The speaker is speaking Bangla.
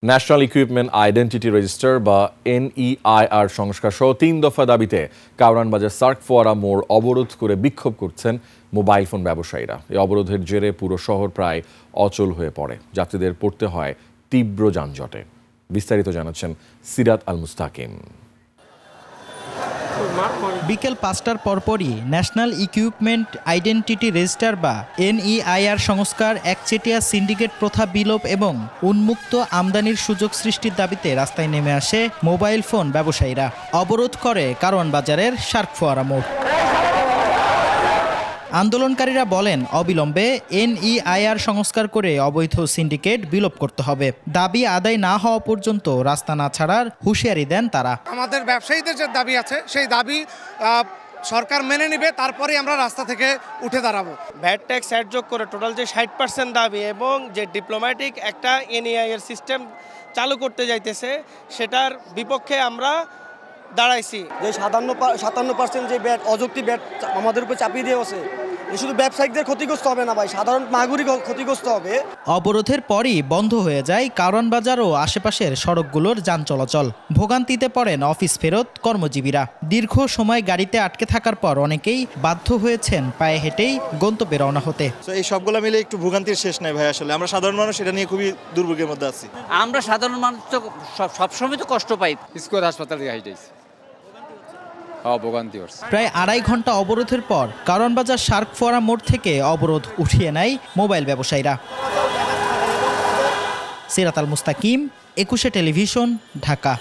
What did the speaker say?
ন্যাশনাল ইকুইপমেন্ট আইডেন্টিটি রেজিস্টার বা NEIR সংস্কার সহ 3 দফা দাবিতে কারওয়ান বাজার সার্ক ফোয়ারা মোড় অবরোধ করে বিক্ষোভ করছেন মোবাইল ফোন ব্যবসায়ীরা। এই অবরোধের জেরে পুরো শহর প্রায় অচল হয়ে পড়ে, যাত্রীদের পড়তে হয় তীব্র যানজটে। বিস্তারিত জানাচ্ছেন সিরাত আল মুস্তাকিম। বিকেল ৫টার পরপরই ন্যাশনাল ইকুইপমেন্ট আইডেন্টিটি রেজিস্টার বা NEIR সংস্কার, একচেটিয়া সিন্ডিকেট প্রথা বিলোপ এবং উন্মুক্ত আমদানির সুযোগ সৃষ্টির দাবিতে রাস্তায় নেমে আসে মোবাইল ফোন ব্যবসায়ীরা। অবরোধ করে কারওয়ান বাজারের সার্ক ফোয়ারা মোড়। আন্দোলনকারীরা বলেন, অবিলম্বে NEIR সংস্কার করে অবৈধ সিন্ডিকেট বিলোপ করতে হবে। দাবি আদায় না হওয়া পর্যন্ত রাস্তা না ছাড়ার হুঁশিয়ারি দেন তারা। আমাদের ব্যবসায়ীদের যে দাবি আছে সেই দাবি সরকার মেনে নেবে, তারপরে আমরা রাস্তা থেকে উঠে দাঁড়াবো। ভ্যাট ট্যাক্স অ্যাড যোগ করে টোটাল যে 60% দাবি এবং যে ডিপ্লোম্যাটিক একটা NEIR সিস্টেম চালু করতে যাইতেছে, সেটার বিপক্ষে আমরা দাঁড়াইছি। যে 57% যে ব্যাট, অযৌক্তিক ব্যাট আমাদের উপর চাপিয়ে দিয়ে আছে, শুধু ব্যবসায়িকদের ক্ষতিগ্রস্ত হবে না ভাই, সাধারণ নাগরিক ক্ষতিগ্রস্ত হবে। অবরোধের পরই বন্ধ হয়ে যায় কারওয়ান বাজার ও আশেপাশের সড়কগুলোর যান চলাচল। ভোগান্তিতে পড়েন অফিস ফেরত কর্মজীবীরা। দীর্ঘ সময় গাড়িতে আটকে থাকার পর অনেকেই বাধ্য হয়েছেন পায়ে হেঁটেই গন্তব্যে রওনা হতে। এই সবগুলো মিলে একটু ভোগান্তির শেষ নাই ভাই। আসলে আমরা সাধারণ মানুষ এটা নিয়ে খুবই দুর্ভোগের মধ্যে আছি। আমরা সাধারণ মানুষ তো সবসময় তো কষ্ট পাই। স্কোয়ার হাসপাতালে হাইটাইছি, প্রায় 2.5 ঘন্টা অবরোধের পর কারওয়ান বাজার সার্ক ফোয়ারা মোড় থেকে অবরোধ উঠিয়ে নেয় মোবাইল ব্যবসায়ীরা। সিরাত আল মুস্তাকিম, 21 টেলিভিশন, ঢাকা।